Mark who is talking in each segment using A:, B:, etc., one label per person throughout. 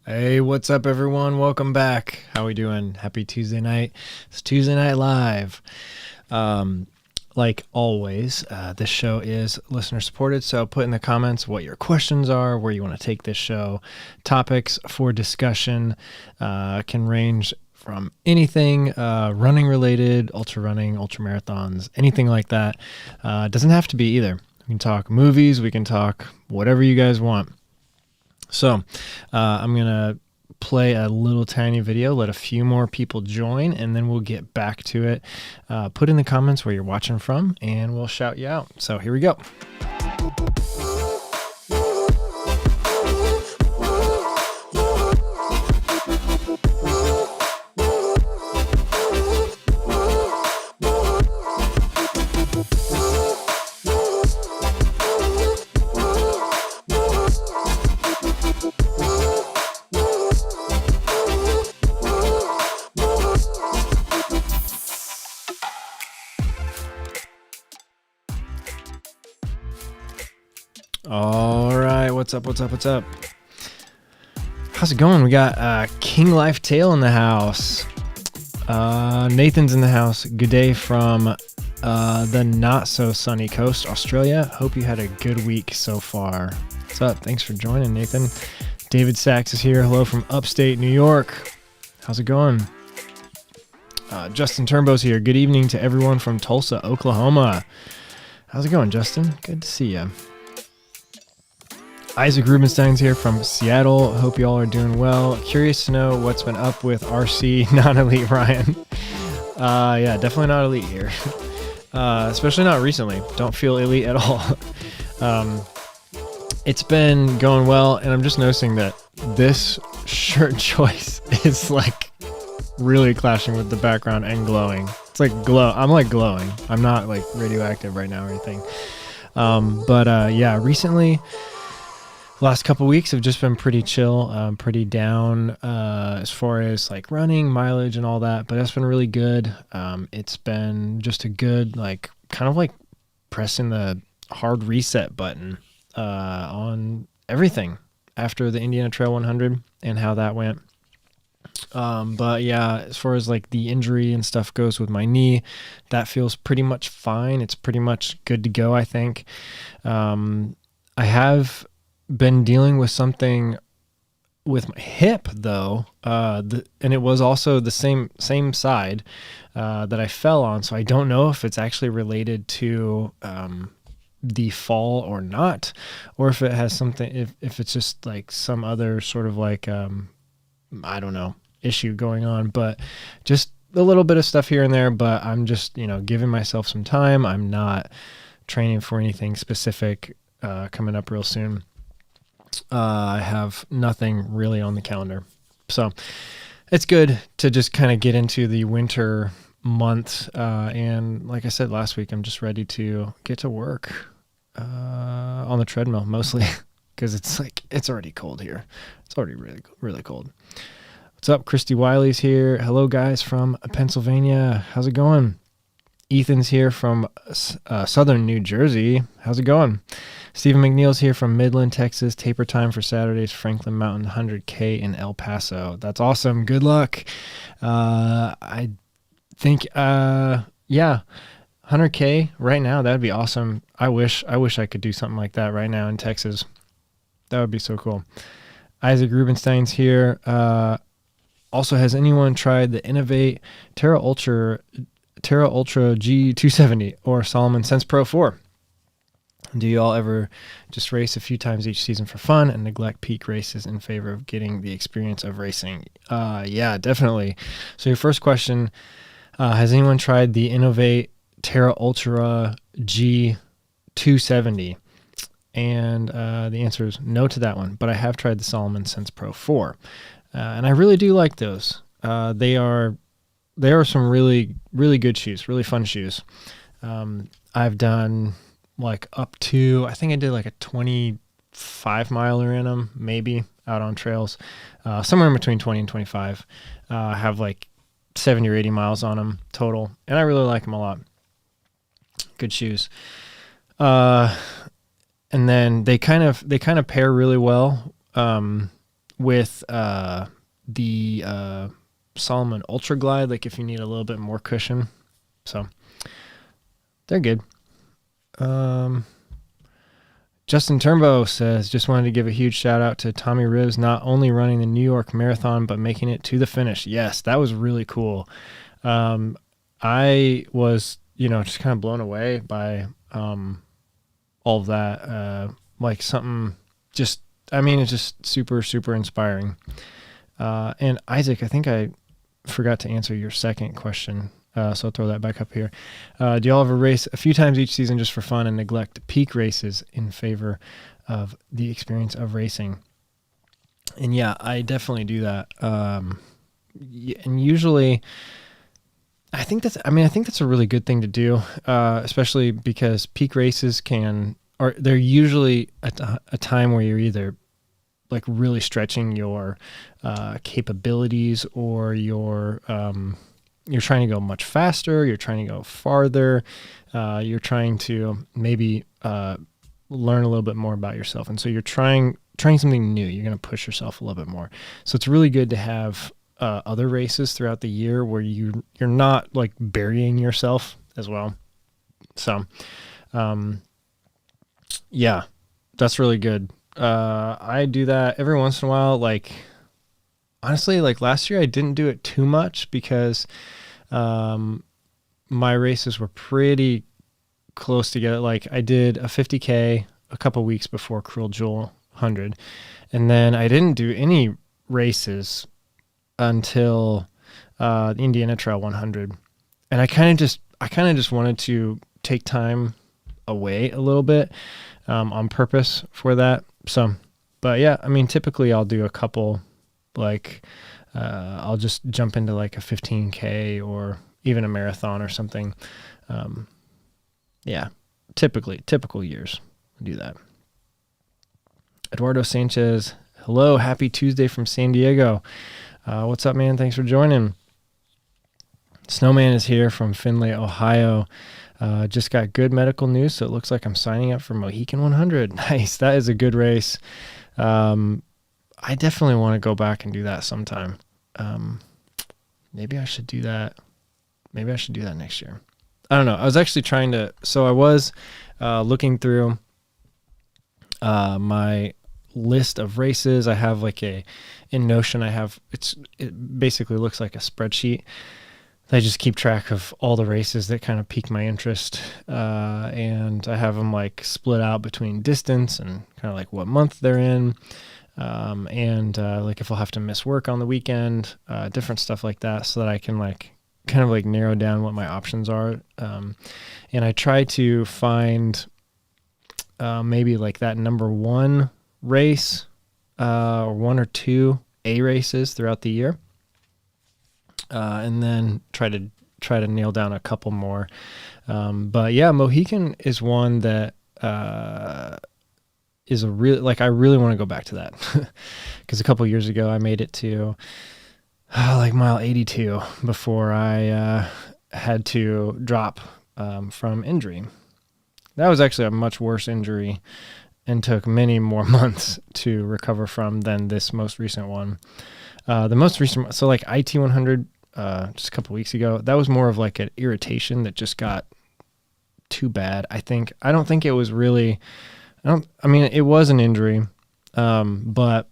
A: Hey, what's up, everyone? Welcome back. How we doing? Happy Tuesday night. It's Tuesday Night Live. Like always, this show is listener supported, so put in the comments what your questions are, where you want to take this show. Topics for discussion can range from anything running related, ultra running, ultra marathons, anything like that. Doesn't have to be either. We can talk movies, we can talk whatever you guys want. So I'm going to play a little tiny video, let a few more people join, and then we'll get back to it. Put in the comments where you're watching from, and we'll shout you out. So here we go. All right, what's up? How's it going? We got King Life Tale in the house. Nathan's in the house. Good day from the not so sunny coast, Australia. Hope you had a good week so far. What's up? Thanks for joining, Nathan. David Sachs is here. Hello from upstate New York. How's it going? Justin Turnbow's here. Good evening to everyone from Tulsa, Oklahoma. How's it going, Justin? Good to see you. Isaac Rubenstein's here from Seattle. Hope you all are doing well. Curious to know what's been up with RC non-elite Ryan. Yeah, definitely not elite here. Especially not recently. Don't feel elite at all. It's been going well, and I'm just noticing that this shirt choice is like really clashing with the background and glowing. It's like glow. I'm like glowing. I'm not like radioactive right now or anything. Yeah, recently, last couple weeks have just been pretty chill, pretty down as far as like running, mileage, and all that. But that's been really good. It's been just a good, like, kind of like pressing the hard reset button on everything after the Indiana Trail 100 and how that went. But yeah, as far as like the injury and stuff goes with my knee, that feels pretty much fine. It's pretty much good to go, I think. I have been dealing with something with my hip though, and it was also the same side that I fell on, so I don't know if it's actually related to the fall or not, or if it has something, if it's just like some other sort of like I don't know, issue going on, but just a little bit of stuff here and there. But I'm just, giving myself some time. I'm not training for anything specific coming up real soon. I have nothing really on the calendar. So it's good to just kind of get into the winter month. And like I said last week, I'm just ready to get to work on the treadmill mostly because it's already cold here. It's already really, really cold. What's up? Christy Wiley's here. Hello, guys from Pennsylvania. How's it going? Ethan's here from southern New Jersey. How's it going? Stephen McNeil's here from Midland, Texas. Taper time for Saturday's Franklin Mountain 100K in El Paso. That's awesome. Good luck. I think, 100K right now, that'd be awesome. I wish I could do something like that right now in Texas. That would be so cool. Isaac Rubenstein's here. Also, has anyone tried the Innovate Terra Ultra G270 or Salomon Sense Pro 4? Do you all ever just race a few times each season for fun and neglect peak races in favor of getting the experience of racing? Yeah, definitely. So your first question, has anyone tried the Innovate Terra Ultra G270? And the answer is no to that one, but I have tried the Salomon Sense Pro 4. And I really do like those. They are some really, really good shoes, really fun shoes. I've done like up to, I think I did like a 25 miler in them, maybe out on trails, somewhere in between 20 and 25. I have like 70 or 80 miles on them total, and I really like them a lot. Good shoes. And then they kind of pair really well with the Salomon Ultra Glide, like if you need a little bit more cushion. So they're good. Justin Turnbow says, just wanted to give a huge shout out to Tommy Rivs, not only running the New York Marathon, but making it to the finish. Yes, that was really cool. I was, just kind of blown away by all of that. Like something just, it's just super, super inspiring. And Isaac, I think I forgot to answer your second question. So I'll throw that back up here. Do y'all ever race a few times each season just for fun and neglect peak races in favor of the experience of racing? And yeah, I definitely do that. And usually I think that's a really good thing to do, especially because peak races they're usually a time where you're either like really stretching your capabilities, or you're trying to go much faster, you're trying to go farther, you're trying to maybe learn a little bit more about yourself. And so you're trying something new. You're going to push yourself a little bit more. So it's really good to have other races throughout the year where you're not like burying yourself as well. So, yeah, that's really good. I do that every once in a while. Like, honestly, like last year I didn't do it too much because my races were pretty close together. Like I did a 50K a couple weeks before Cruel Jewel 100, and then I didn't do any races until the Indiana Trail 100. And I kind of just wanted to take time away a little bit on purpose for that. So, but yeah, typically I'll do a couple, like I'll just jump into like a 15K or even a marathon or something. Yeah, typical years I do that. Eduardo Sanchez, hello, happy Tuesday from San Diego. What's up, man? Thanks for joining. Snowman is here from Findlay, Ohio. Just got good medical news, so it looks like I'm signing up for Mohican 100. Nice. That is a good race. I definitely want to go back and do that sometime. Maybe I should do that. Maybe I should do that next year. I don't know. I was actually I was looking through my list of races. I have like in Notion, it basically looks like a spreadsheet. I just keep track of all the races that kind of pique my interest. And I have them like split out between distance and kind of like what month they're in. And like if I'll have to miss work on the weekend, different stuff like that, so that I can like kind of like narrow down what my options are. And I try to find maybe like that number one race or one or two A races throughout the year. And then try to nail down a couple more. But yeah, Mohican is one that is a really, like, I really want to go back to that because a couple years ago I made it to like mile 82 before I had to drop from injury. That was actually a much worse injury and took many more months to recover from than this most recent one. The most recent, so like IT 100, just a couple weeks ago, that was more of like an irritation that just got too bad. I don't think it was really, it was an injury, but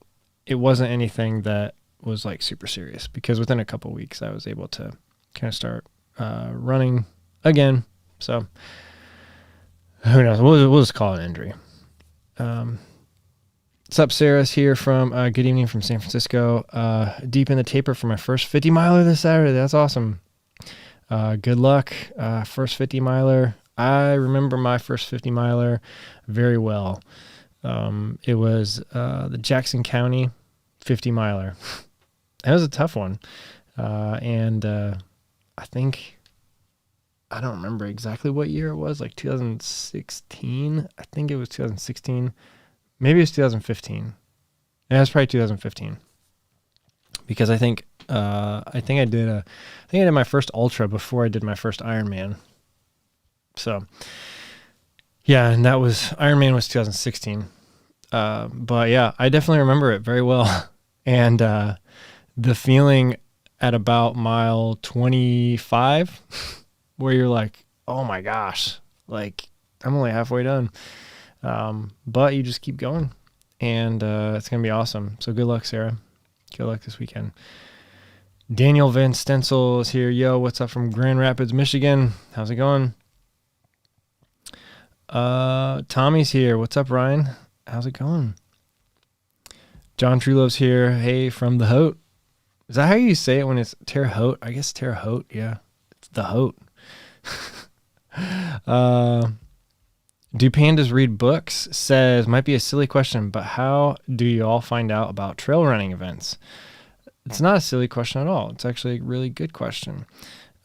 A: it wasn't anything that was like super serious, because within a couple weeks I was able to kind of start running again. So Who knows? We'll just call it an injury. What's up, Sarah's here from good evening from San Francisco. Deep in the taper for my first 50 miler this Saturday. That's awesome. Good luck. First 50 miler. I remember my first 50 miler very well. It was the Jackson County 50 miler. That was a tough one. And I think, I don't remember exactly what year it was, like 2016. I think it was 2016. Maybe it was 2015. Yeah, it was probably 2015. Because I think I did my first ultra before I did my first Ironman. So yeah, and that was Ironman was 2016. But yeah, I definitely remember it very well. And the feeling at about mile 25 where you're like, oh my gosh, like I'm only halfway done. But you just keep going, and it's going to be awesome. So good luck, Sarah. Good luck this weekend. Daniel Van Stencil is here. Yo, what's up from Grand Rapids, Michigan? How's it going? Tommy's here. What's up, Ryan? How's it going? John Trulove's here. Hey, from the Haute. Is that how you say it when it's Terre Haute? I guess Terre Haute. Yeah, it's the Haute. Do pandas read books? Says, might be a silly question, but how do you all find out about trail running events? It's not a silly question at all. It's actually a really good question.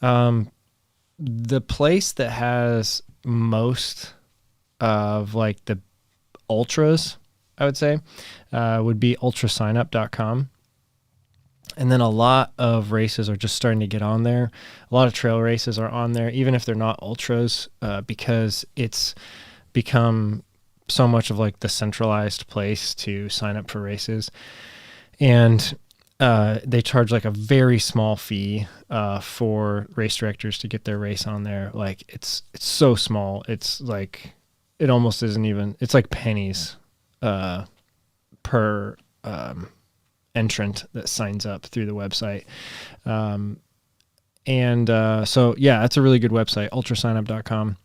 A: The place that has most of like the ultras, I would say, would be ultrasignup.com. And then a lot of races are just starting to get on there. A lot of trail races are on there, even if they're not ultras, because it's become so much of like the centralized place to sign up for races. And they charge like a very small fee for race directors to get their race on there. Like it's so small. It's like, it almost isn't even, it's like pennies per entrant that signs up through the website. So yeah, that's a really good website, ultrasignup.com.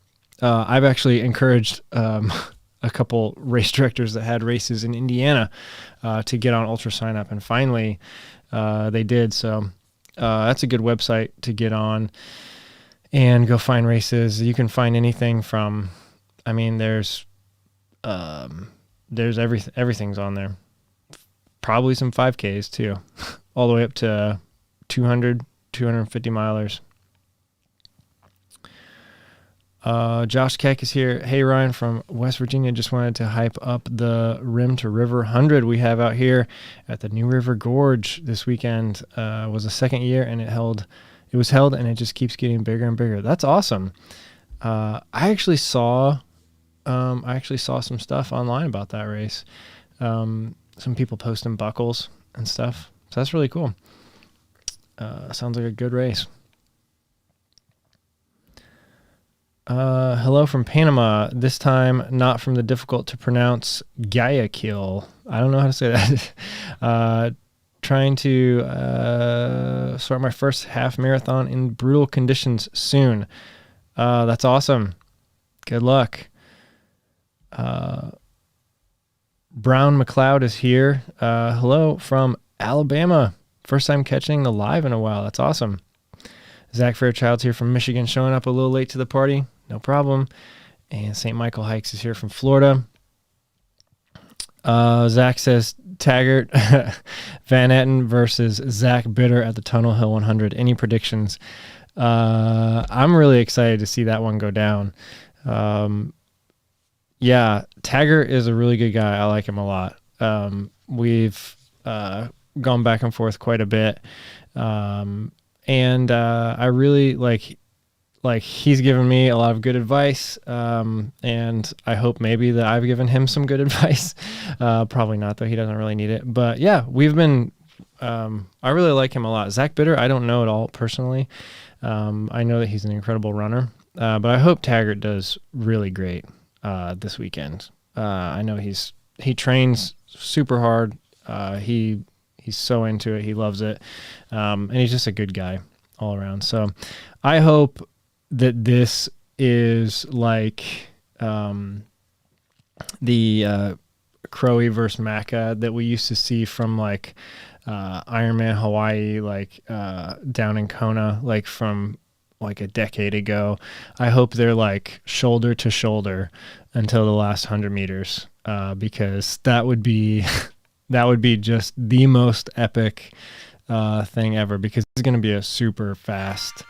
A: I've actually encouraged a couple race directors that had races in Indiana to get on Ultra Sign Up, and finally they did. So that's a good website to get on and go find races. You can find anything from, I mean, there's everything's on there. Probably some 5Ks too, all the way up to 200, 250 milers. Josh Keck is here. Hey, Ryan from West Virginia. Just wanted to hype up the Rim to River 100 we have out here at the New River Gorge this weekend. Was the second year, and it was held, and it just keeps getting bigger and bigger. That's awesome. I actually saw some stuff online about that race. Some people posting buckles and stuff. So that's really cool. Sounds like a good race. Hello from Panama. This time, not from the difficult to pronounce Guayaquil. I don't know how to say that. Trying to start my first half marathon in brutal conditions soon. That's awesome. Good luck. Brown McLeod is here. Hello from Alabama. First time catching the live in a while. That's awesome. Zach Fairchild's here from Michigan, showing up a little late to the party. No problem. And St. Michael Hikes is here from Florida. Zach says Taggart, Van Etten versus Zach Bitter at the Tunnel Hill 100. Any predictions? I'm really excited to see that one go down. Yeah, Taggart is a really good guy. I like him a lot. We've gone back and forth quite a bit. And I really like he's given me a lot of good advice. And I hope maybe that I've given him some good advice. Probably not, though. He doesn't really need it. But yeah, we've been, I really like him a lot. Zach Bitter, I don't know at all personally. I know that he's an incredible runner. But I hope Taggart does really great this weekend. I know he trains super hard. He's so into it. He loves it. And he's just a good guy all around. So I hope that this is like the Crowy versus Macca that we used to see from like Ironman Hawaii, like down in Kona, like from like a decade ago. I hope they're like shoulder to shoulder until the last 100 meters, because that would be that would be just the most epic thing ever, because it's going to be a super fast.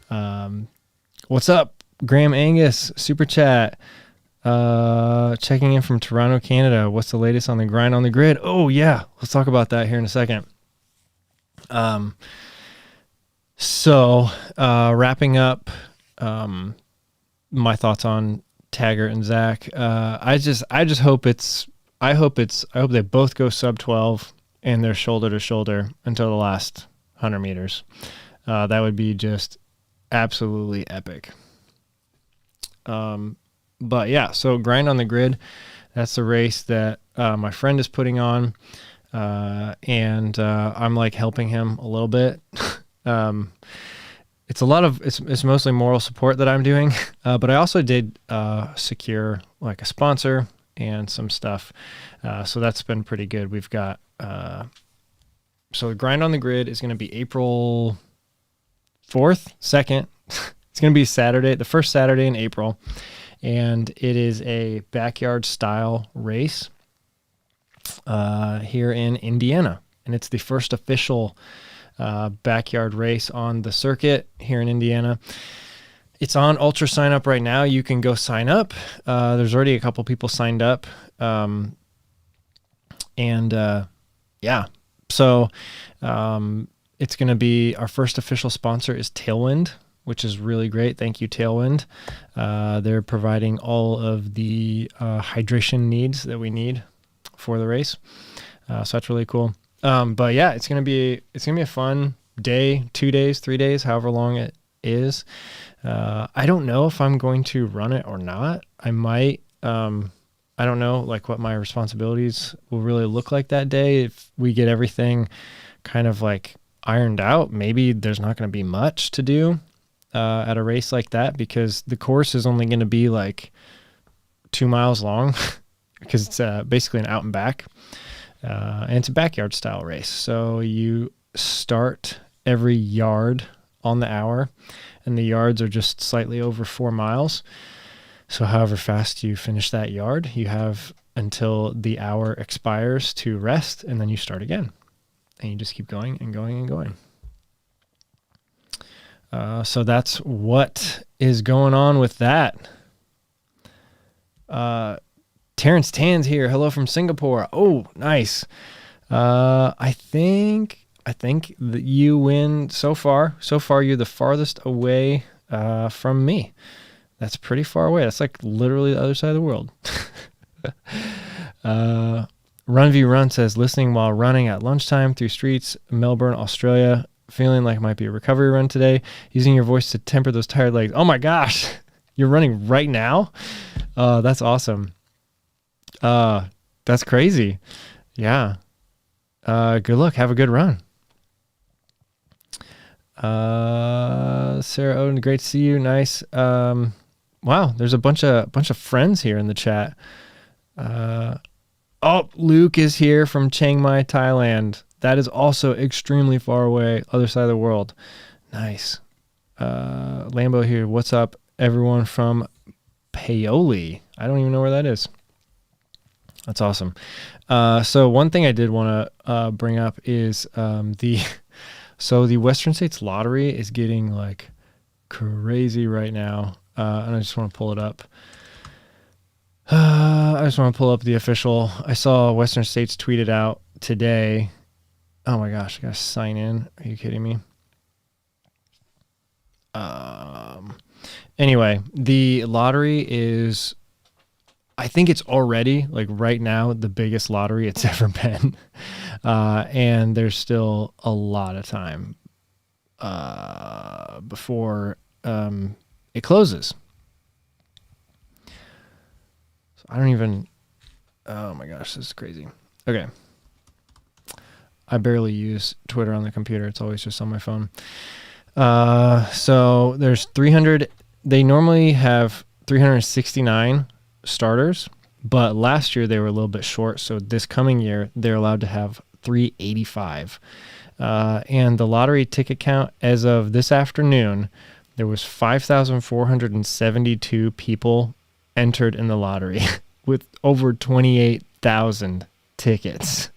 A: What's up, Graham Angus, super chat, checking in from Toronto, Canada. What's the latest on the grind on the grid? Oh yeah, let's talk about that here in a second. So wrapping up my thoughts on Taggart and Zach. I just hope I hope they both go sub 12 and they're shoulder to shoulder until the last 100 meters. That would be just absolutely epic. But yeah, so grind on the grid. That's the race that my friend is putting on, and I'm like helping him a little bit. It's mostly moral support that I'm doing, but I also did secure like a sponsor and some stuff, so that's been pretty good. We've got so the grind on the grid is going to be April 4th, 2nd. It's going to be Saturday, the first Saturday in April, and it is a backyard style race here in Indiana, and it's the first official backyard race on the circuit here in Indiana. It's on Ultra Sign Up right now. You can go sign up. There's already a couple people signed up. Yeah, so it's going to be, our first official sponsor is Tailwind, which is really great. Thank you, Tailwind. They're providing all of the hydration needs that we need for the race. So that's really cool. But yeah, it's gonna be a fun day, 2 days, 3 days, however long it is. I don't know if I'm going to run it or not. I might. I don't know like what my responsibilities will really look like that day. If we get everything kind of like ironed out, maybe there's not going to be much to do at a race like that, because the course is only going to be like 2 miles long because it's basically an out and back. And it's a backyard style race. So you start every yard on the hour, and the yards are just slightly over 4 miles. So however fast you finish that yard, you have until the hour expires to rest, and then you start again. And you just keep going and going and going. So that's what is going on with that. Terrence Tan's here. Hello from Singapore. Oh, nice. I think that you win so far. So far, you're the farthest away from me. That's pretty far away. That's like literally the other side of the world. Run V Run says, listening while running at lunchtime through streets, Melbourne, Australia. Feeling like it might be a recovery run today. Using your voice to temper those tired legs. Oh my gosh. You're running right now? That's awesome. That's crazy. Yeah. Good luck. Have a good run. Sarah Odin, great to see you. Nice. Wow. There's a bunch of friends here in the chat. Luke is here from Chiang Mai, Thailand. That is also extremely far away, other side of the world. Nice. Lambo here. What's up, everyone from Paoli? I don't even know where that is. That's awesome. So one thing I did want to bring up is the Western States Lottery is getting like crazy right now, and I just want to pull it up. I just want to pull up the official. I saw Western States tweeted out today. Oh my gosh, I gotta sign in. Are you kidding me? Anyway, the lottery is, I think it's already, like right now, the biggest lottery it's ever been. And there's still a lot of time before it closes. So I don't even, oh my gosh, this is crazy. Okay. I barely use Twitter on the computer. It's always just on my phone. So there's 300. They normally have 369 starters, but last year they were a little bit short. So this coming year, they're allowed to have 385. And the lottery ticket count as of this afternoon, there was 5,472 people entered in the lottery with over 28,000 tickets.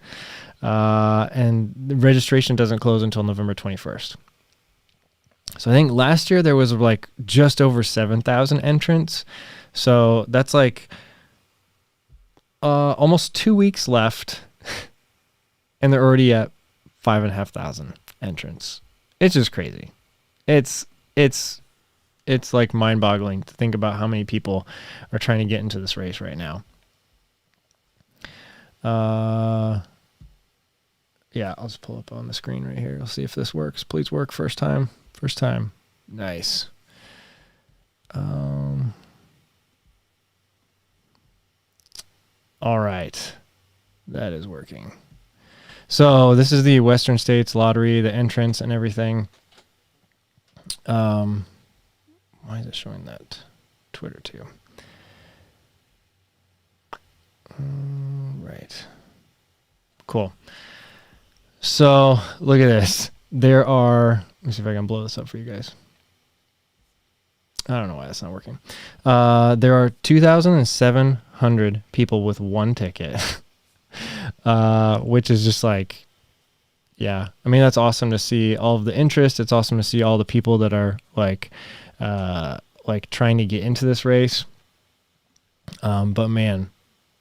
A: And the registration doesn't close until November 21st. So I think last year there was like just over 7,000 entrants. So that's like almost 2 weeks left, and they're already at 5,500 entrants. It's just crazy. It's like mind-boggling to think about how many people are trying to get into this race right now. Yeah, I'll just pull up on the screen right here. I'll see if this works. Please work first time. First time. Nice. All right. That is working. So this is the Western States Lottery, the entrance and everything. Why is it showing that Twitter too? Right. Cool. So look at this. There are, let me see if I can blow this up for you guys. I don't know why that's not working. There are 2,700 people with one ticket, which is just like, yeah. I mean, that's awesome to see all of the interest. It's awesome to see all the people that are like trying to get into this race. But man,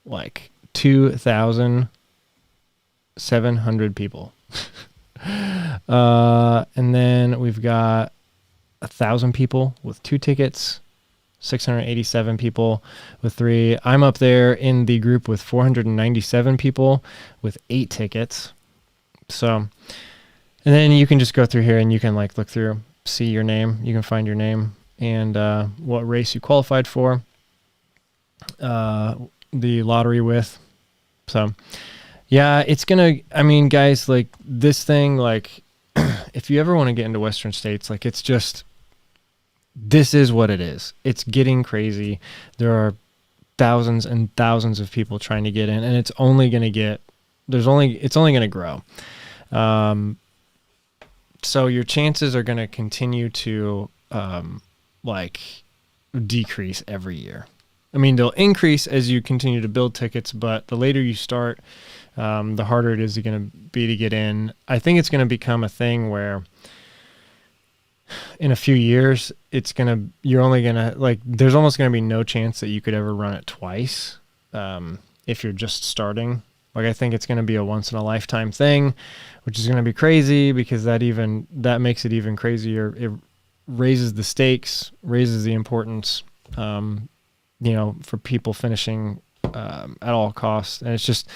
A: like 2,700 people. And then we've got 1,000 people with 2 tickets, 687 people with 3. I'm up there in the group with 497 people with 8 tickets. So, and then you can just go through here and you can like look through, see your name. You can find your name and what race you qualified for, the lottery with. So, yeah, it's gonna, I mean, guys, like this thing, like if you ever want to get into Western States, like it's just, this is what it is. It's getting crazy. There are thousands and thousands of people trying to get in, and it's only going to get, it's only going to grow. So your chances are going to continue to like decrease every year. I mean, they'll increase as you continue to build tickets, but the later you start, the harder it is going to be to get in. I think it's going to become a thing where in a few years, you're only going to, like, there's almost going to be no chance that you could ever run it twice if you're just starting. Like, I think it's going to be a once in a lifetime thing, which is going to be crazy because that makes it even crazier. It raises the stakes, raises the importance, for people finishing at all costs. And it's just,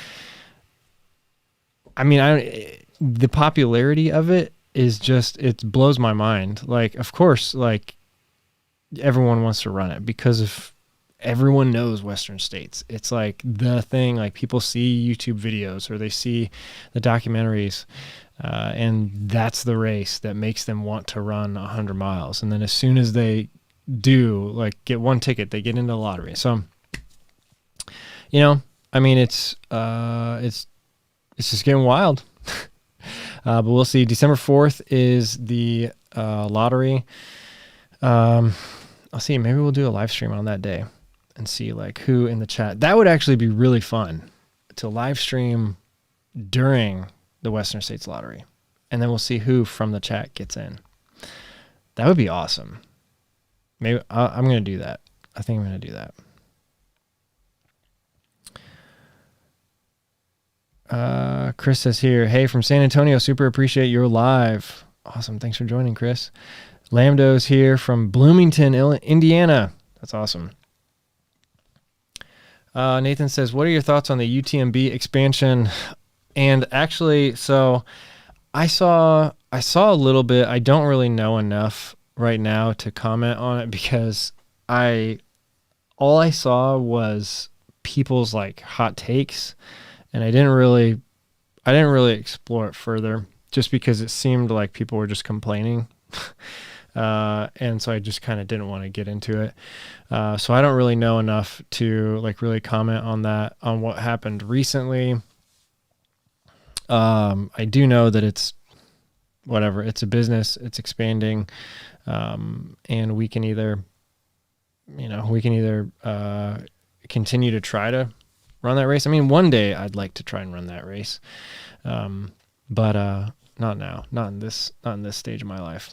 A: I mean, the popularity of it is just, it blows my mind. Like, of course, like everyone wants to run it because of everyone knows Western States. It's like the thing, like people see YouTube videos or they see the documentaries, and that's the race that makes them want to run 100 miles. And then as soon as they do, like, get one ticket, they get into the lottery. So, I mean, it's just getting wild. But we'll see. December 4th is the lottery. I'll see. Maybe we'll do a live stream on that day and see like who in the chat. That would actually be really fun to live stream during the Western States Lottery. And then we'll see who from the chat gets in. That would be awesome. Maybe I'm going to do that. I think I'm going to do that. Chris says here, hey, from San Antonio, super appreciate your live. Awesome. Thanks for joining, Chris. Lambdo's here from Bloomington, Indiana. That's awesome. Nathan says, what are your thoughts on the UTMB expansion? And actually, so I saw a little bit. I don't really know enough right now to comment on it because all I saw was people's like hot takes, and I didn't really explore it further just because it seemed like people were just complaining. And so I just kind of didn't want to get into it. So I don't really know enough to like really comment on that, on what happened recently. I do know that it's whatever, it's a business, it's expanding. And we can either continue to try to run that race. I mean, one day I'd like to try and run that race. But not now, not in this stage of my life.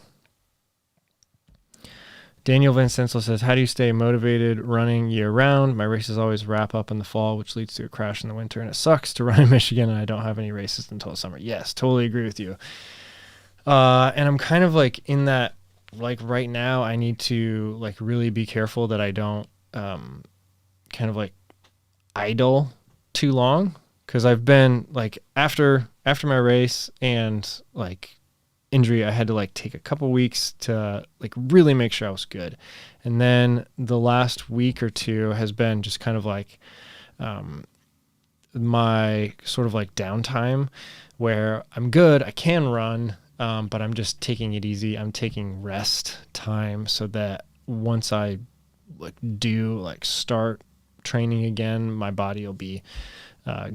A: Daniel Vincenzo says, how do you stay motivated running year round? My races always wrap up in the fall, which leads to a crash in the winter, and it sucks to run in Michigan and I don't have any races until summer. Yes, totally agree with you. And I'm kind of like in that, like right now I need to like really be careful that I don't kind of like idle too long, because I've been like after my race and like injury, I had to like take a couple weeks to like really make sure I was good. And then the last week or two has been just kind of like my sort of like downtime where I'm good, I can run, but I'm just taking it easy. I'm taking rest time so that once I like do like start training again, my body will be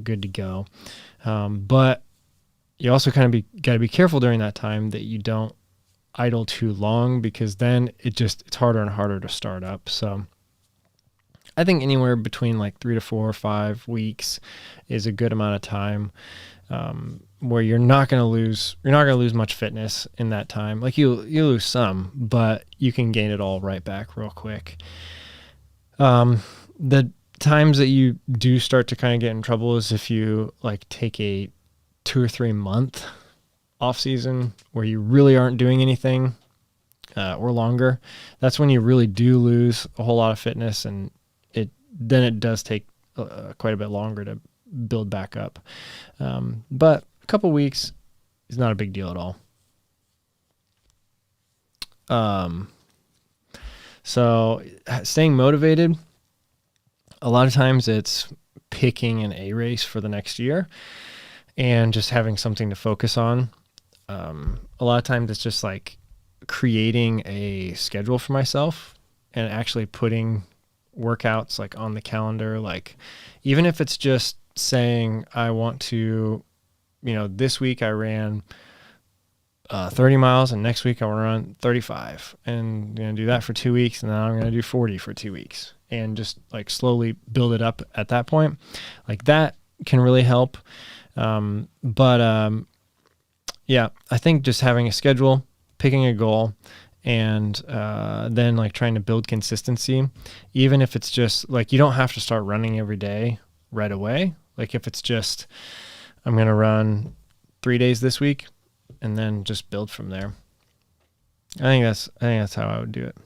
A: good to go. But you also kind of got to be careful during that time that you don't idle too long, because then it's harder and harder to start up. So I think anywhere between like 3 to 4 or 5 weeks is a good amount of time, where you're not going to lose much fitness in that time. Like you lose some, but you can gain it all right back real quick. The times that you do start to kind of get in trouble is if you like take a 2 or 3 month off season where you really aren't doing anything, or longer. That's when you really do lose a whole lot of fitness, and it does take quite a bit longer to build back up. But a couple weeks is not a big deal at all. So staying motivated, a lot of times it's picking an A race for the next year and just having something to focus on. A lot of times it's just like creating a schedule for myself and actually putting workouts like on the calendar. Like even if it's just saying I want to, this week I ran 30 miles and next week I want to run 35, and I'm going to do that for 2 weeks, and then I'm going to do 40 for 2 weeks, and just like slowly build it up at that point. Like that can really help. Yeah, I think just having a schedule, picking a goal, and then like trying to build consistency, even if it's just like, you don't have to start running every day right away. Like if it's just, I'm going to run 3 days this week, and then just build from there. I think that's how I would do it.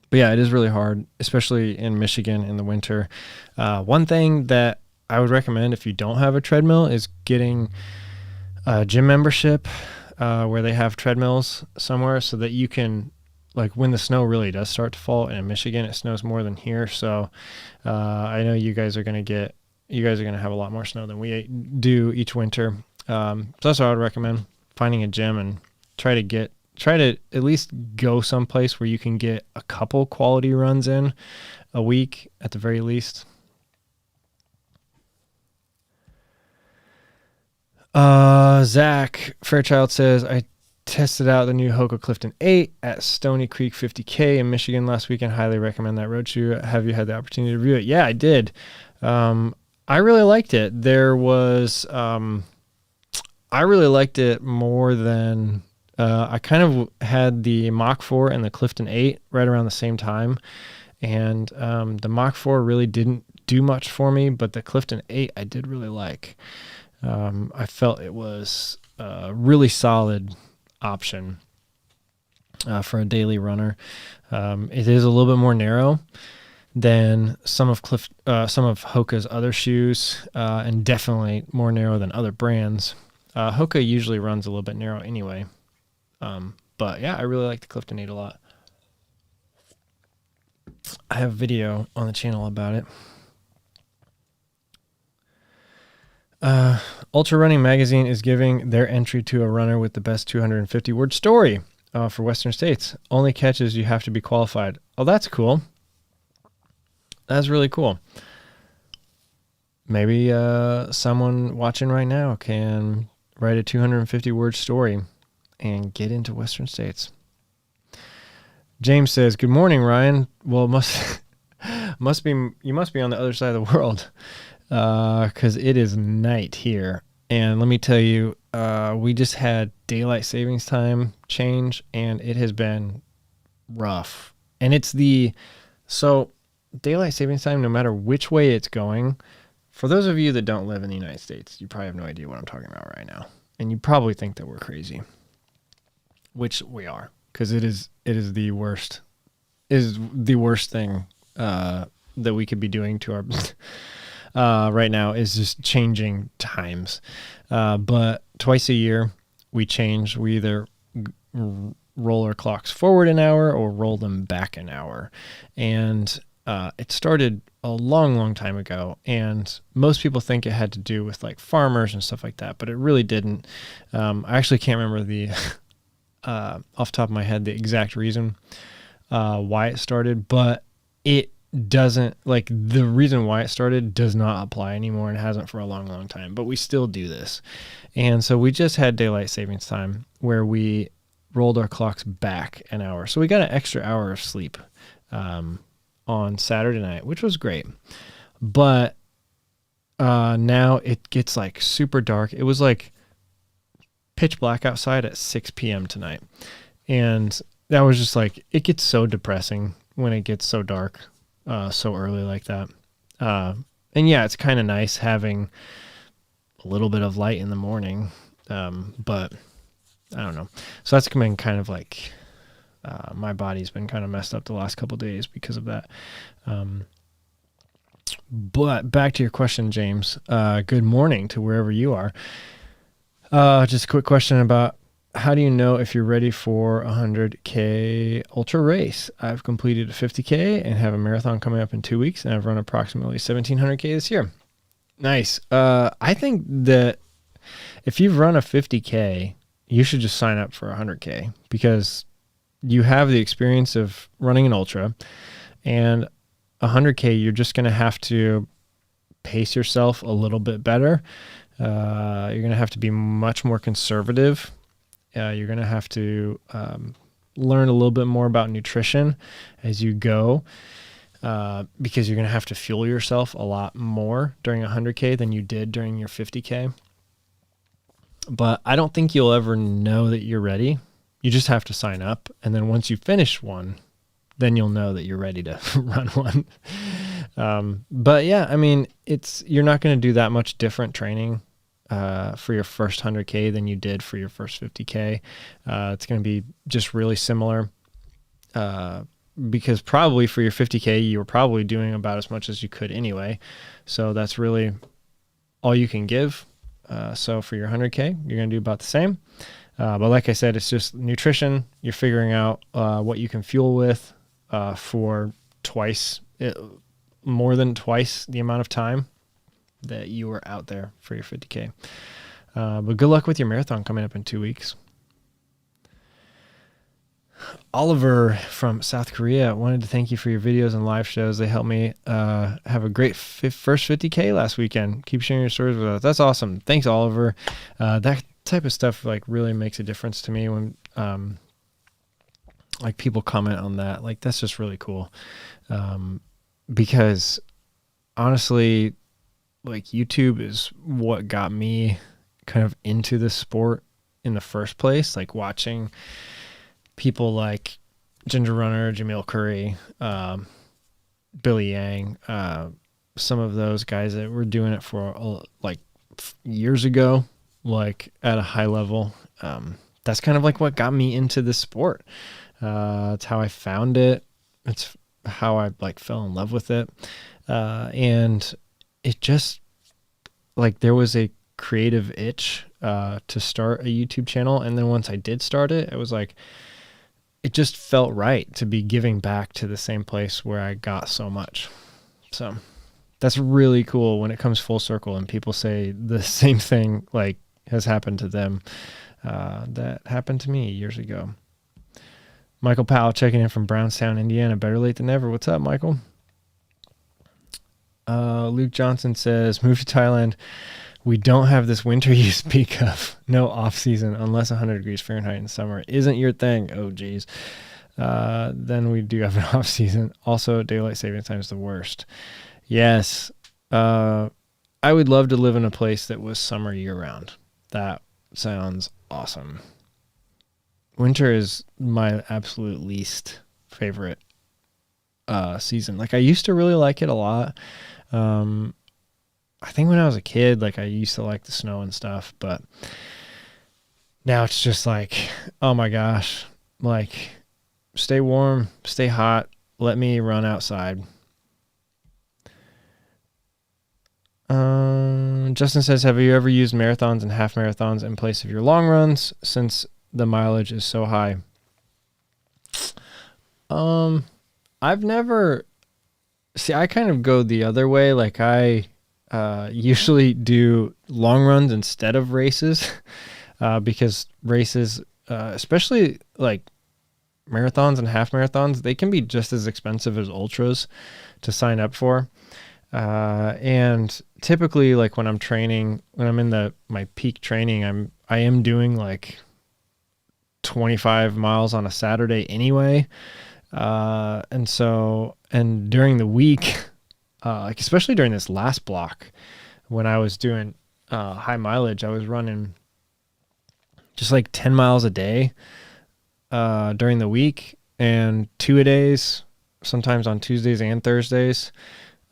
A: But yeah, it is really hard, especially in Michigan in the winter. One thing that I would recommend if you don't have a treadmill is getting a gym membership where they have treadmills somewhere, so that you can, like when the snow really does start to fall, and in Michigan it snows more than here. So I know you guys are going to have a lot more snow than we do each winter. So that's what I would recommend, finding a gym and try to at least go someplace where you can get a couple quality runs in a week at the very least. Zach Fairchild says, I tested out the new Hoka Clifton 8 at Stony Creek 50K in Michigan last weekend. Highly recommend that road shoe. Have you had the opportunity to review it? Yeah, I did. I really liked it. I really liked it more than I kind of had the Mach 4 and the Clifton 8 right around the same time. And the Mach 4 really didn't do much for me, but the Clifton 8 I did really like. I felt it was a really solid option for a daily runner. It is a little bit more narrow than some of Hoka's other shoes, and definitely more narrow than other brands. Hoka usually runs a little bit narrow anyway. But yeah, I really like the Clifton 8 a lot. I have a video on the channel about it. Ultra Running Magazine is giving their entry to a runner with the best 250-word story. for Western States. Only catch is you have to be qualified. Oh, that's cool. That's really cool. Maybe someone watching right now can write a 250-word story and get into Western States. James says, "Good morning, Ryan." Well, must be you must be on the other side of the world, because it is night here. And let me tell you, we just had daylight savings time change, and it has been rough. And so daylight savings time, no matter which way it's going, for those of you that don't live in the United States, you probably have no idea what I'm talking about right now. And you probably think that we're crazy, which we are, because it is the worst thing that we could be doing to our right now is just changing times. But twice a year we change. We either roll our clocks forward an hour or roll them back an hour. And it started a long, long time ago. And most people think it had to do with like farmers and stuff like that, but it really didn't. I actually can't remember the off the top of my head the exact reason why it started, but it doesn't, like, the reason why it started does not apply anymore and hasn't for a long, long time, but we still do this. And so we just had daylight savings time where we rolled our clocks back an hour. So we got an extra hour of sleep on Saturday night, which was great. But now it gets like super dark. It was like pitch black outside at 6 p.m. tonight. And that was just like, it gets so depressing when it gets so dark so early like that. And yeah, it's kind of nice having a little bit of light in the morning. But I don't know. So that's been kind of like, my body's been kind of messed up the last couple of days because of that. But back to your question, James, good morning to wherever you are. Just a quick question about, how do you know if you're ready for a 100K ultra race? I've completed a 50K and have a marathon coming up in 2 weeks, and I've run approximately 1,700K this year. Nice. I think that if you've run a 50K, you should just sign up for a 100K, because you have the experience of running an ultra, and 100K, you're just going to have to pace yourself a little bit better. You're going to have to be much more conservative. You're going to have to learn a little bit more about nutrition as you go, because you're going to have to fuel yourself a lot more during 100K than you did during your 50K. But I don't think you'll ever know that you're ready. You just have to sign up. And then once you finish one, then you'll know that you're ready to run one. But yeah, I mean, you're not going to do that much different training for your first 100K than you did for your first 50K. It's going to be just really similar, because probably for your 50K, you were probably doing about as much as you could anyway. So that's really all you can give. So for your 100K, you're going to do about the same. But like I said, it's just nutrition. You're figuring out what you can fuel with for more than twice the amount of time that you were out there for your 50K. But good luck with your marathon coming up in 2 weeks. Oliver from South Korea wanted to thank you for your videos and live shows. They helped me have a great first 50K last weekend. Keep sharing your stories with us. That's awesome. Thanks, Oliver. That type of stuff like really makes a difference to me when like people comment on that. Like, that's just really cool. Because honestly, like, YouTube is what got me kind of into the sport in the first place. Like, watching people like Ginger Runner, Jamil Curry, Billy Yang, some of those guys that were doing it for like years ago, like at a high level. That's kind of like what got me into the sport. It's how I found it. It's how I like fell in love with it. And it just, like, there was a creative itch to start a YouTube channel. And then once I did start it, it was like, it just felt right to be giving back to the same place where I got so much. So that's really cool when it comes full circle and people say the same thing like has happened to them that happened to me years ago. Michael Powell checking in from Brownstown, Indiana. Better late than never. What's up, Michael? Luke Johnson says, move to Thailand. We don't have this winter you speak of. No off season unless 100 degrees Fahrenheit in summer isn't your thing. Oh, geez. Then we do have an off season. Also, daylight saving time is the worst. Yes. I would love to live in a place that was summer year round. That sounds awesome. Winter is my absolute least favorite season. Like, I used to really like it a lot. I think when I was a kid, like, I used to like the snow and stuff, but now it's just like, oh my gosh, like, stay warm, stay hot, let me run outside. Justin says, have you ever used marathons and half marathons in place of your long runs since the mileage is so high? I've never, I kind of go the other way. Like, I usually do long runs instead of races, because races, especially like marathons and half marathons, they can be just as expensive as ultras to sign up for. And typically, like, when I'm training, when I'm in my peak training, I am doing like 25 miles on a Saturday anyway. And during the week, like, especially during this last block, when I was doing, high mileage, I was running just like 10 miles a day, during the week, and 2-a-days, sometimes on Tuesdays and Thursdays,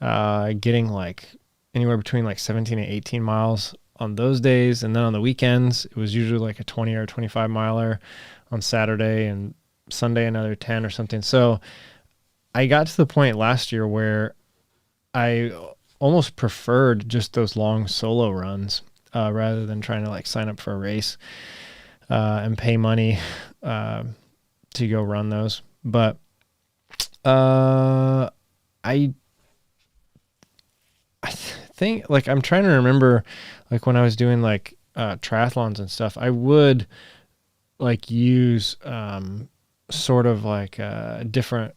A: getting like anywhere between like 17 and 18 miles on those days. And then on the weekends, it was usually like a 20 or 25 miler on Saturday, and Sunday another 10 or something. So I got to the point last year where I almost preferred just those long solo runs, rather than trying to like sign up for a race, and pay money, to go run those. But, I think, like, I'm trying to remember, like, when I was doing like triathlons and stuff, I would like use sort of like different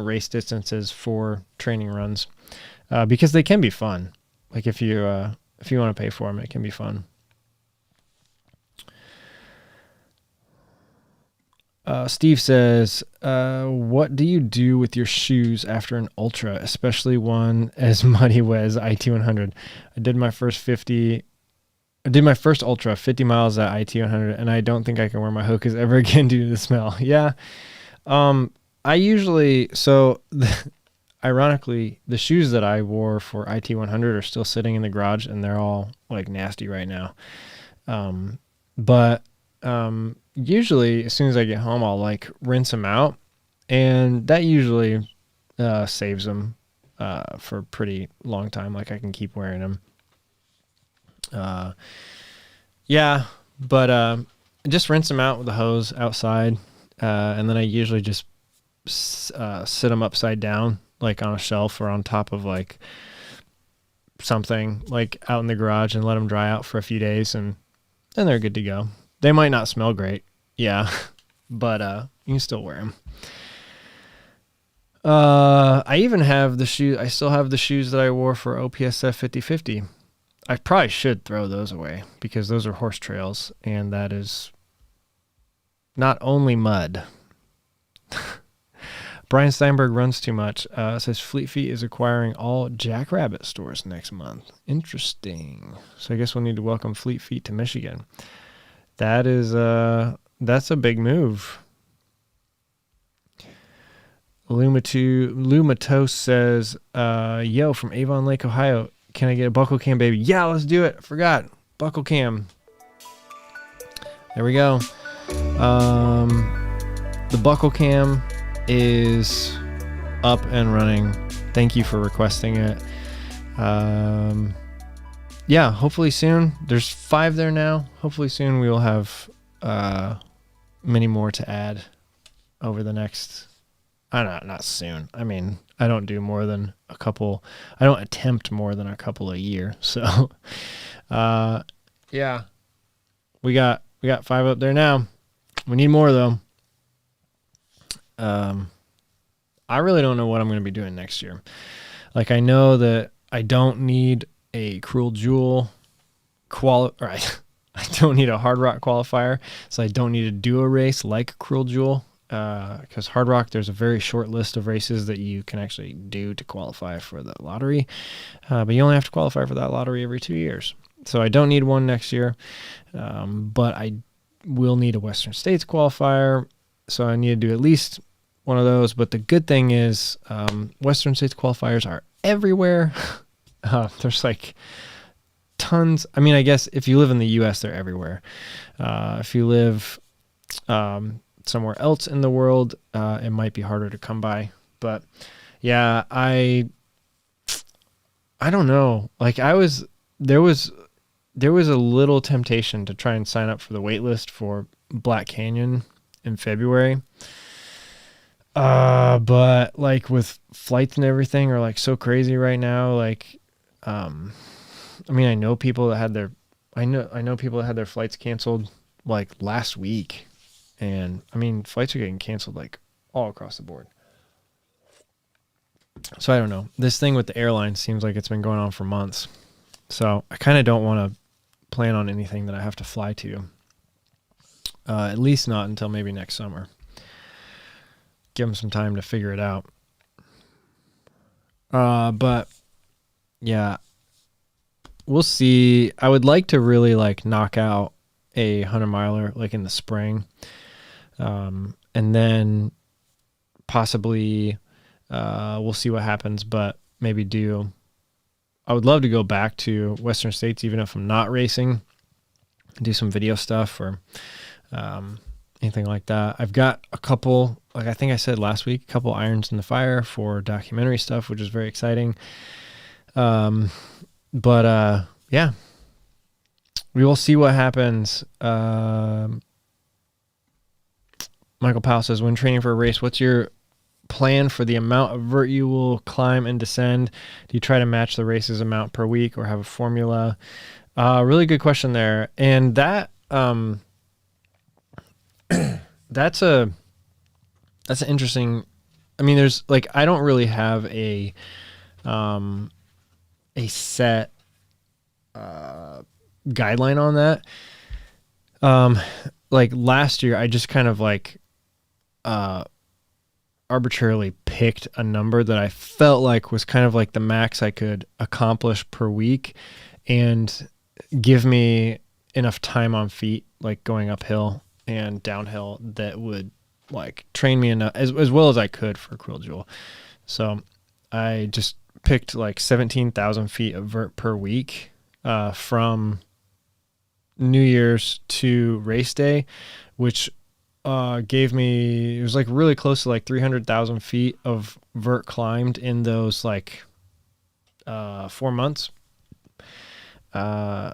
A: race distances for training runs, because they can be fun. Like, if you want to pay for them, it can be fun. Steve says, what do you do with your shoes after an ultra, especially one as muddy as IT100? I did my first ultra 50 miles at IT100, and I don't think I can wear my Hokas ever again due to the smell. Yeah. I usually, ironically, the shoes that I wore for IT100 are still sitting in the garage, and they're all like nasty right now. But usually as soon as I get home, I'll like rinse them out, and that usually saves them for a pretty long time. Like, I can keep wearing them. Yeah, but just rinse them out with a hose outside, and then I usually just sit them upside down, like on a shelf or on top of like something, like out in the garage, and let them dry out for a few days, and then they're good to go. They might not smell great, yeah, but you can still wear them. I even have the shoe. I still have the shoes that I wore for OPSF 5050. I probably should throw those away, because those are horse trails, and that is not only mud. Brian Steinberg runs too much. Says Fleet Feet is acquiring all Jackrabbit stores next month. Interesting. So I guess we'll need to welcome Fleet Feet to Michigan. That's a big move. Lumatos says, yo, from Avon Lake, Ohio, can I get a buckle cam, baby? Yeah, let's do it. I forgot. Buckle cam. There we go. The buckle cam is up and running. Thank you for requesting it. Yeah, hopefully soon. There's 5 there now. Hopefully soon we will have many more to add over the next, not soon. I mean, I don't do more than a couple. I don't attempt more than a couple a year. So, yeah, we got 5 up there now. We need more though. I really don't know what I'm going to be doing next year. Like, I know that I don't need a Cruel Jewel I don't need a Hard Rock qualifier, so I don't need to do a race like Cruel Jewel, because Hard Rock, there's a very short list of races that you can actually do to qualify for the lottery, but you only have to qualify for that lottery every 2 years. So I don't need one next year, but I will need a Western States qualifier, so I need to do at least one of those. But the good thing is Western States qualifiers are everywhere. There's like tons. I mean, I guess if you live in the U.S., they're everywhere. If you live somewhere else in the world, it might be harder to come by. But yeah, I don't know. Like, there was a little temptation to try and sign up for the wait list for Black Canyon in February. But like with flights and everything are like so crazy right now. Like, I mean, I know people that had their flights canceled like last week, and I mean, flights are getting canceled like all across the board. So I don't know. This thing with the airlines seems like it's been going on for months. So I kind of don't want to plan on anything that I have to fly to. At least not until maybe next summer. Give them some time to figure it out. But yeah, we'll see. I would like to really like knock out a 100-miler like in the spring. And then possibly we'll see what happens, but maybe I would love to go back to Western States, even if I'm not racing, do some video stuff or anything like that. I've got a couple, like I think I said last week, a couple irons in the fire for documentary stuff, which is very exciting. But yeah, we will see what happens. Michael Powell says, when training for a race, what's your plan for the amount of vert you will climb and descend? Do you try to match the race's amount per week or have a formula? Really good question there. And that, that's an interesting, I mean, there's like, I don't really have a set, guideline on that. Like last year, I just kind of like, arbitrarily picked a number that I felt like was kind of like the max I could accomplish per week and give me enough time on feet, like going uphill and downhill, that would like train me enough as well as I could for Cruel Jewel. So I just picked like 17,000 feet of vert per week, from New Year's to race day, which gave me, it was like really close to like 300,000 feet of vert climbed in those like 4 months. And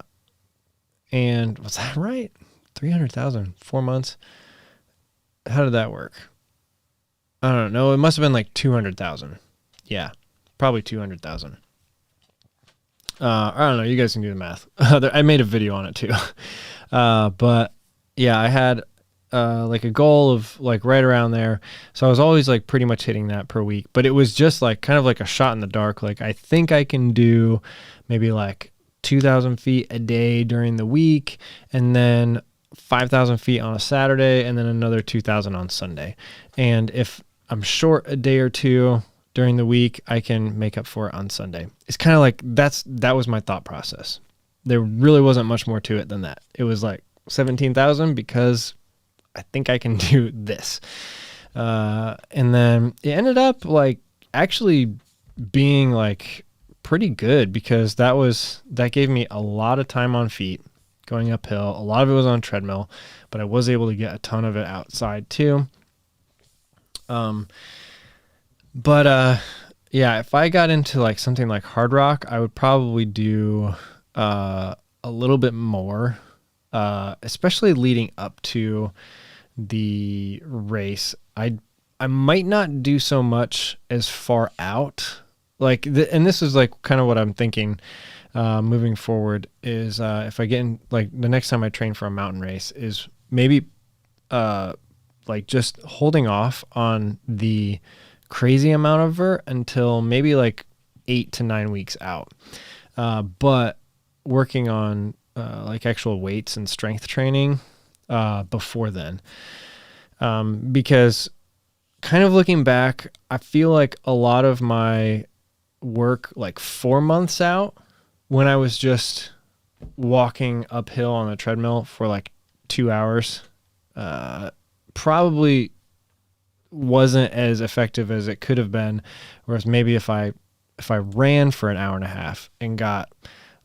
A: was that right? 300,000, 4 months. How did that work? I don't know. It must have been like 200,000. Yeah, probably 200,000. I don't know. You guys can do the math. I made a video on it too. But yeah, I had like a goal of like right around there. So I was always like pretty much hitting that per week, but it was just like kind of like a shot in the dark. Like I think I can do maybe like 2,000 feet a day during the week, and then 5,000 feet on a Saturday, and then another 2,000 on Sunday. And if I'm short a day or two during the week, I can make up for it on Sunday. It's kind of like that was my thought process. There really wasn't much more to it than that. It was like 17,000 because I think I can do this. And then it ended up like actually being like pretty good, because that gave me a lot of time on feet going uphill. A lot of it was on treadmill, but I was able to get a ton of it outside too. Yeah, if I got into like something like Hard Rock, I would probably do a little bit more, especially leading up to the race. I might not do so much as far out, like, and this is like kind of what I'm thinking moving forward is if I get in, like the next time I train for a mountain race is maybe like just holding off on the crazy amount of vert until maybe like 8 to 9 weeks out. But working on like actual weights and strength training before then. Because kind of looking back, I feel like a lot of my work like 4 months out, when I was just walking uphill on a treadmill for like 2 hours, probably wasn't as effective as it could have been. Whereas maybe if I ran for an hour and a half and got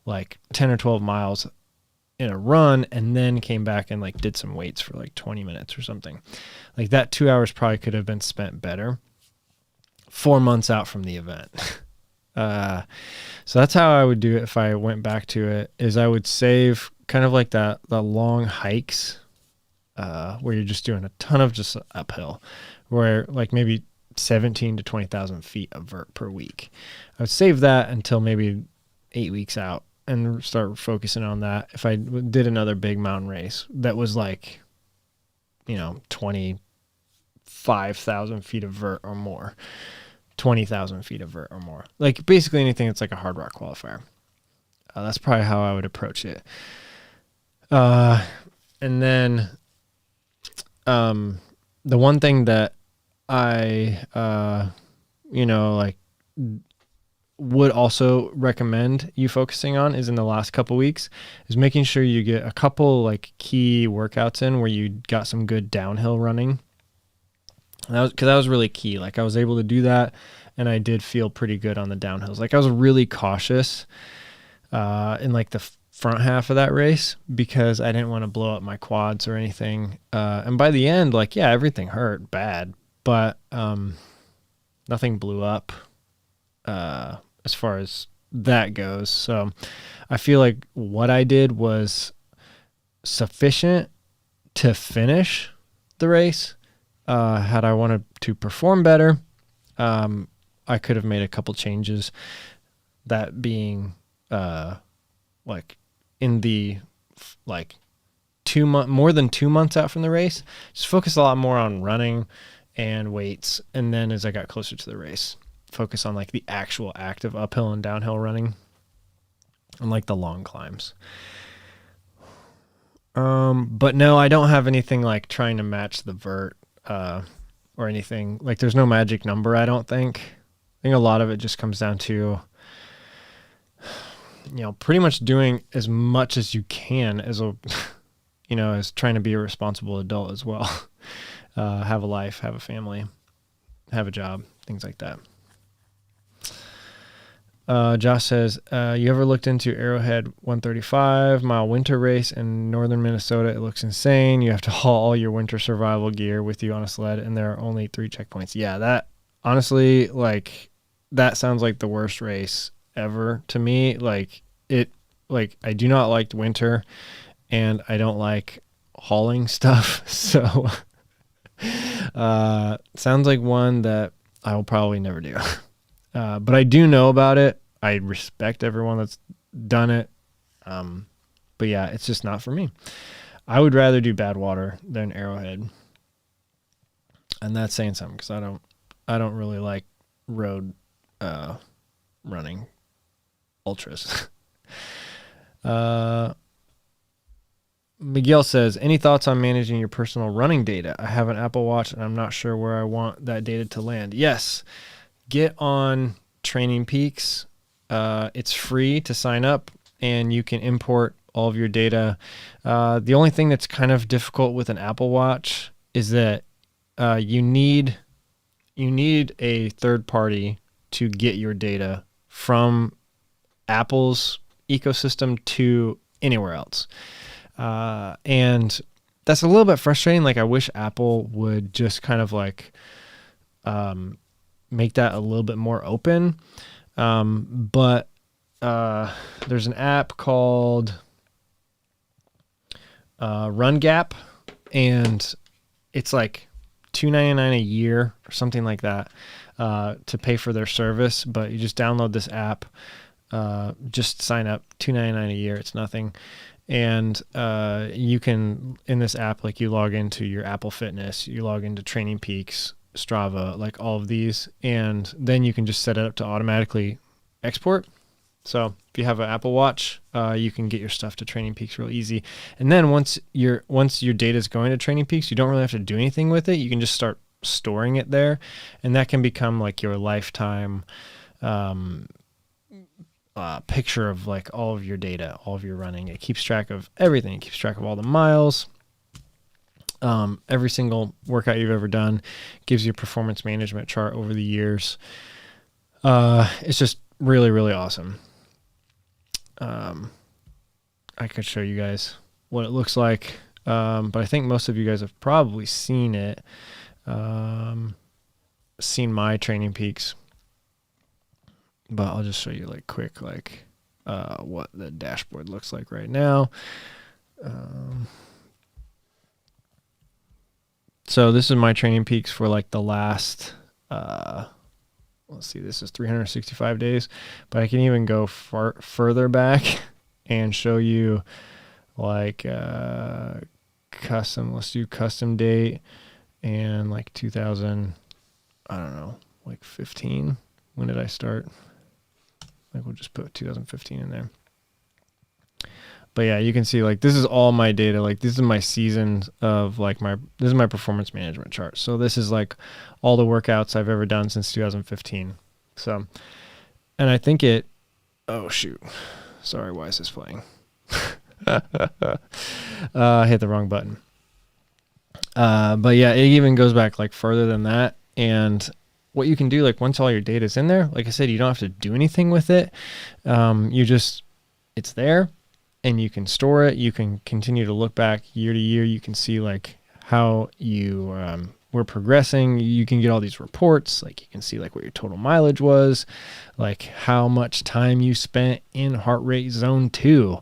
A: like 10 or 12 miles in a run and then came back and like did some weights for like 20 minutes or something, like that 2 hours probably could have been spent better 4 months out from the event. So that's how I would do it if I went back to it, is I would save kind of like the long hikes where you're just doing a ton of just uphill, where like maybe 17 to 20,000 feet of vert per week. I would save that until maybe 8 weeks out and start focusing on that. If I did another big mountain race that was like, 25,000 feet of vert or more, 20,000 feet of vert or more, like basically anything that's like a hard rock qualifier. That's probably how I would approach it. And then the one thing that I, would also recommend you focusing on is in the last couple weeks is making sure you get a couple like key workouts in where you got some good downhill running. And that was really key. Like I was able to do that and I did feel pretty good on the downhills. Like I was really cautious in like the front half of that race because I didn't want to blow up my quads or anything. And by the end, like, yeah, everything hurt bad, but nothing blew up as far as that goes. So I feel like what I did was sufficient to finish the race. Had I wanted to perform better, I could have made a couple changes, that being like in the like more than 2 months out from the race, just focus a lot more on running and weights. And then as I got closer to the race, focus on like the actual active uphill and downhill running and like the long climbs. But no, I don't have anything like trying to match the vert or anything. Like there's no magic number, I don't think. I think a lot of it just comes down to, pretty much doing as much as you can as as trying to be a responsible adult as well. Have a life, have a family, have a job, things like that. Josh says, you ever looked into Arrowhead 135-mile winter race in northern Minnesota? It looks insane. You have to haul all your winter survival gear with you on a sled, and there are only 3 checkpoints. Yeah, that honestly, like, that sounds like the worst race ever to me. Like, I do not like winter, and I don't like hauling stuff. So, sounds like one that I will probably never do. But I do know about it. I respect everyone that's done it. But yeah, it's just not for me. I would rather do Badwater than Arrowhead. And that's saying something because I don't really like road running ultras. Miguel says, any thoughts on managing your personal running data? I have an Apple Watch and I'm not sure where I want that data to land. Yes. Get on Training Peaks. It's free to sign up and you can import all of your data. The only thing that's kind of difficult with an Apple Watch is that you need a third party to get your data from Apple's ecosystem to anywhere else. And that's a little bit frustrating. Like I wish Apple would just kind of like make that a little bit more open. But there's an app called RunGap, and it's like $2.99 a year or something like that to pay for their service. But you just download this app, just sign up, $2.99 a year. It's nothing. And you can, in this app, like you log into your Apple Fitness, you log into Training Peaks, Strava, like all of these, and then you can just set it up to automatically export. So if you have an Apple Watch, you can get your stuff to Training Peaks real easy. And then once your data is going to Training Peaks, you don't really have to do anything with it. You can just start storing it there, and that can become like your lifetime picture of like all of your data, all of your running. It keeps track of everything. It keeps track of all the miles, every single workout you've ever done. Gives you a performance management chart over the years. It's just really, really awesome. I could show you guys what it looks like, but I think most of you guys have probably seen it, seen my Training Peaks, but I'll just show you like quick, like what the dashboard looks like right now. So this is my Training Peaks for like the last, let's see, this is 365 days, but I can even go further back and show you like custom, let's do custom date and like 2000, I don't know, like 15. When did I start? Like we'll just put 2015 in there. But yeah, you can see like this is all my data. Like this is my seasons of like this is my performance management chart. So this is like all the workouts I've ever done since 2015. So, and I think oh shoot, sorry, why is this playing? I hit the wrong button. But yeah, it even goes back like further than that. And what you can do, like once all your data is in there, like I said, you don't have to do anything with it. It's there. And you can store it. You can continue to look back year to year. You can see like how you were progressing. You can get all these reports. Like you can see like what your total mileage was, like how much time you spent in heart rate zone 2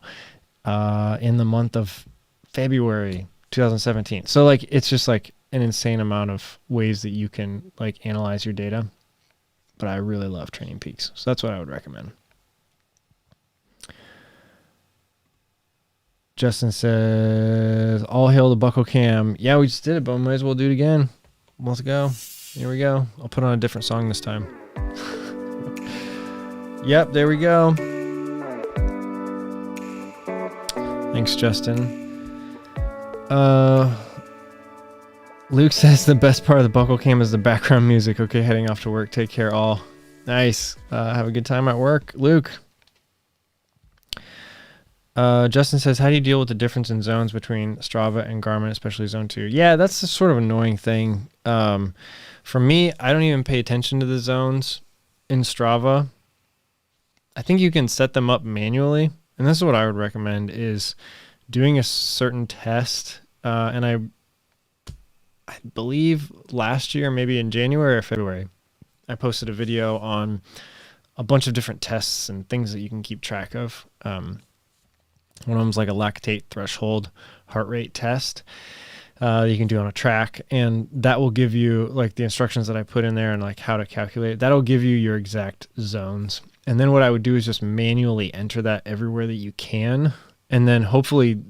A: in the month of February 2017. So like it's just like an insane amount of ways that you can like analyze your data. But I really love Training Peaks. So that's what I would recommend. Justin says, all hail the Buckle Cam. Yeah, we just did it, but we might as well do it again. Let's go. Here we go. I'll put on a different song this time. Yep, there we go. Thanks, Justin. Luke says the best part of the Buckle Cam is the background music. Okay, heading off to work. Take care, all. Nice. Have a good time at work, Luke. Justin says, how do you deal with the difference in zones between Strava and Garmin, especially zone 2? Yeah, that's a sort of annoying thing. For me, I don't even pay attention to the zones in Strava. I think you can set them up manually. And this is what I would recommend is doing a certain test. And I believe last year, maybe in January or February, I posted a video on a bunch of different tests and things that you can keep track of. One of them's like a lactate threshold heart rate test you can do on a track, and that will give you like the instructions that I put in there and like how to calculate it. That'll give you your exact zones. And then what I would do is just manually enter that everywhere that you can, and then hopefully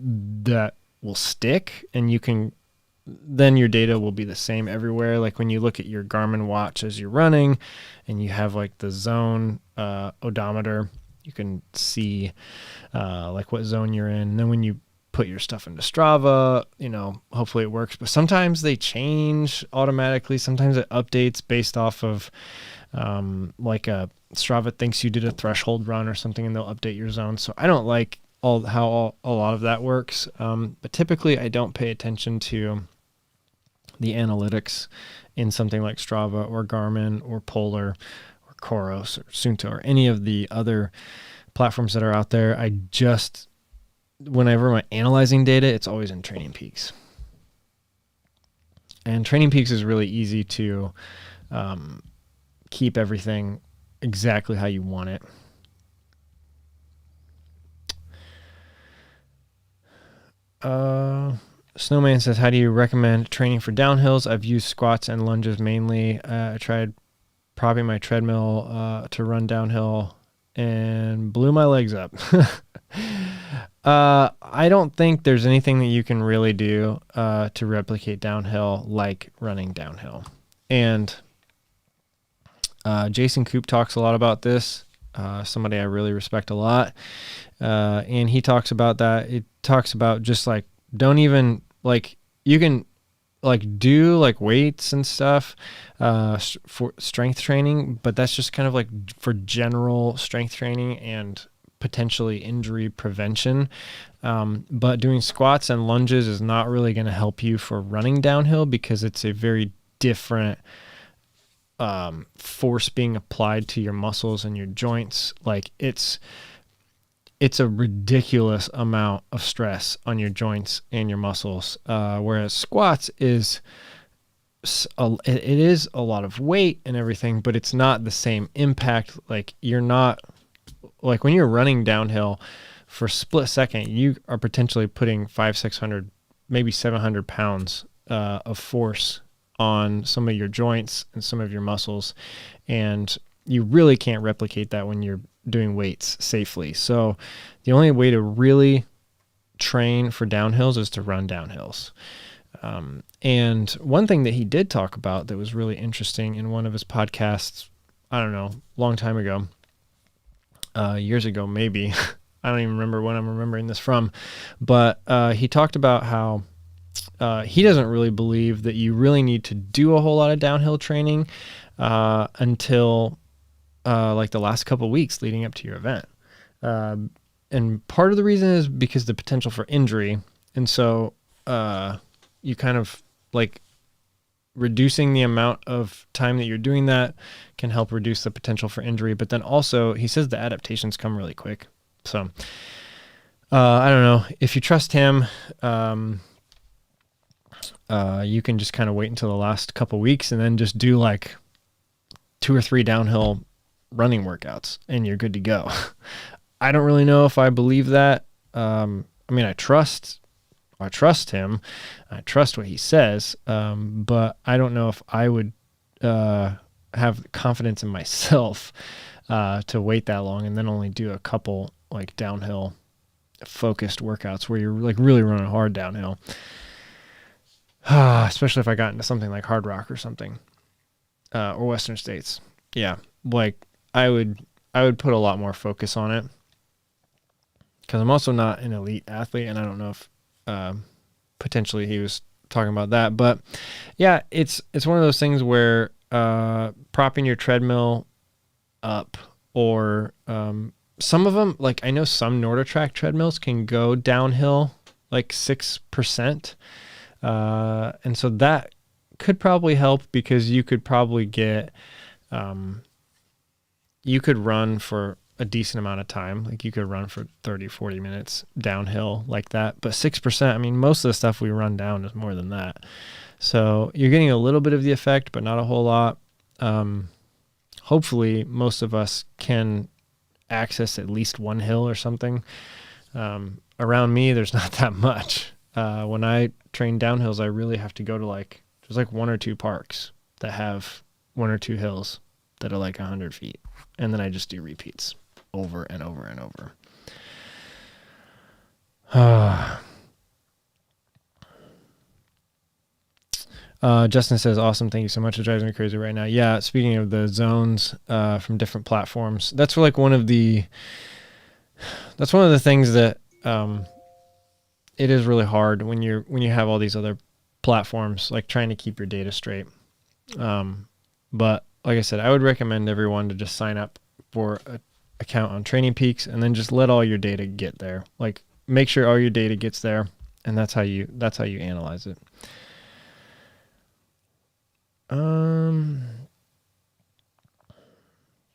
A: that will stick, and then your data will be the same everywhere. Like when you look at your Garmin watch as you're running and you have like the zone odometer, you can see like what zone you're in. And then when you put your stuff into Strava, hopefully it works. But sometimes they change automatically. Sometimes it updates based off of like Strava thinks you did a threshold run or something, and they'll update your zone. So I don't like how a lot of that works. But typically I don't pay attention to the analytics in something like Strava or Garmin or Polar or Coros or Sunto or any of the other platforms that are out there. I just, whenever I'm analyzing data, it's always in Training Peaks. And Training Peaks is really easy to keep everything exactly how you want it. Snowman says, how do you recommend training for downhills? I've used squats and lunges mainly. I tried propping my treadmill to run downhill and blew my legs up. I don't think there's anything that you can really do to replicate downhill like running downhill. And Jason Koop talks a lot about this, somebody I really respect a lot. And he talks about that. It talks about just like, don't even like, you can like do like weights and stuff for strength training, but that's just kind of like for general strength training and potentially injury prevention. But doing squats and lunges is not really going to help you for running downhill because it's a very different force being applied to your muscles and your joints. Like it's a ridiculous amount of stress on your joints and your muscles. Whereas squats is it is a lot of weight and everything, but it's not the same impact. Like you're not like when you're running downhill for a split second, you are potentially putting 500-600, maybe 700 pounds of force on some of your joints and some of your muscles. And you really can't replicate that when you're doing weights safely. So the only way to really train for downhills is to run downhills. And one thing that he did talk about that was really interesting in one of his podcasts, I don't know, long time ago, years ago, maybe, I don't even remember when I'm remembering this from, but he talked about how he doesn't really believe that you really need to do a whole lot of downhill training until like the last couple of weeks leading up to your event. And part of the reason is because the potential for injury. And so you kind of like reducing the amount of time that you're doing that can help reduce the potential for injury. But then also he says the adaptations come really quick. So I don't know if you trust him. You can just kind of wait until the last couple weeks and then just do like 2 or 3 downhill running workouts and you're good to go. I don't really know if I believe that. I mean, I trust him. I trust what he says. But I don't know if I would have confidence in myself to wait that long and then only do a couple like downhill focused workouts where you're like really running hard downhill. Especially if I got into something like Hard Rock or something, or Western States. Yeah. Like I would put a lot more focus on it because I'm also not an elite athlete. And I don't know if, potentially he was talking about that, but yeah, it's one of those things where, propping your treadmill up or, some of them, like I know some NordicTrack treadmills can go downhill like 6%. And so that could probably help because you could probably get, you could run for a decent amount of time. Like you could run for 30, 40 minutes downhill like that. But 6%, I mean, most of the stuff we run down is more than that. So you're getting a little bit of the effect, but not a whole lot. Hopefully most of us can access at least one hill or something. Around me, there's not that much. When I train downhills, I really have to go to like, there's like 1 or 2 parks that have 1 or 2 hills that are like 100 feet. And then I just do repeats over and over and over. Justin says, awesome. Thank you so much. It drives me crazy right now. Yeah. Speaking of the zones, from different platforms, that's like one of the things that, it is really hard when you have all these other platforms, like trying to keep your data straight. But like I said, I would recommend everyone to just sign up for an account on Training Peaks and then just let all your data get there. Like make sure all your data gets there, and that's how you analyze it.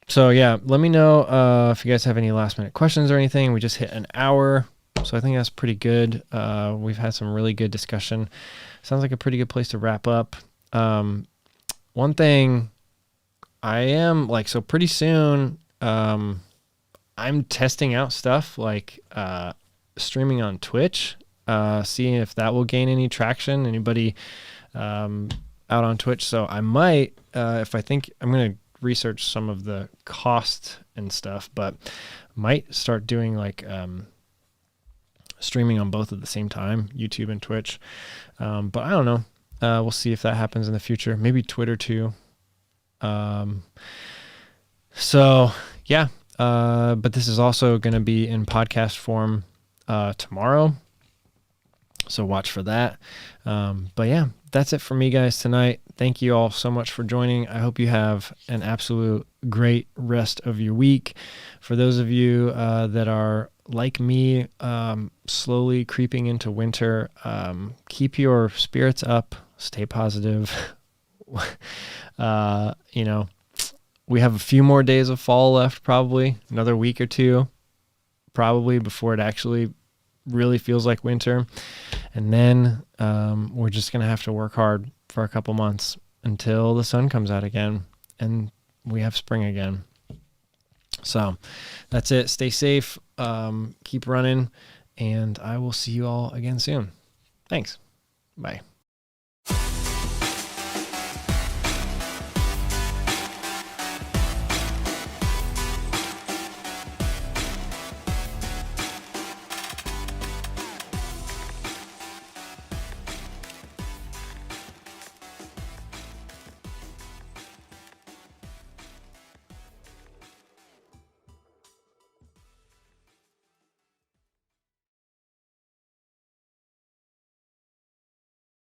A: So yeah, let me know if you guys have any last minute questions or anything. We just hit an hour. So I think that's pretty good. We've had some really good discussion. Sounds like a pretty good place to wrap up. One thing I am like, so pretty soon, I'm testing out stuff like, streaming on Twitch, seeing if that will gain any traction. Anybody, out on Twitch. So I might, if I think I'm going to research some of the cost and stuff, but might start doing like, streaming on both at the same time, YouTube and Twitch. But I don't know. We'll see if that happens in the future. Maybe Twitter too. So yeah. But this is also going to be in podcast form tomorrow. So watch for that. But yeah, that's it for me, guys, tonight. Thank you all so much for joining. I hope you have an absolute great rest of your week. For those of you that are like me, slowly creeping into winter, keep your spirits up, stay positive. We have a few more days of fall left, probably another week or two, probably, before it actually really feels like winter. And then we're just going to have to work hard for a couple months until the sun comes out again and we have spring again. So that's it. Stay safe. Keep running. And I will see you all again soon. Thanks. Bye.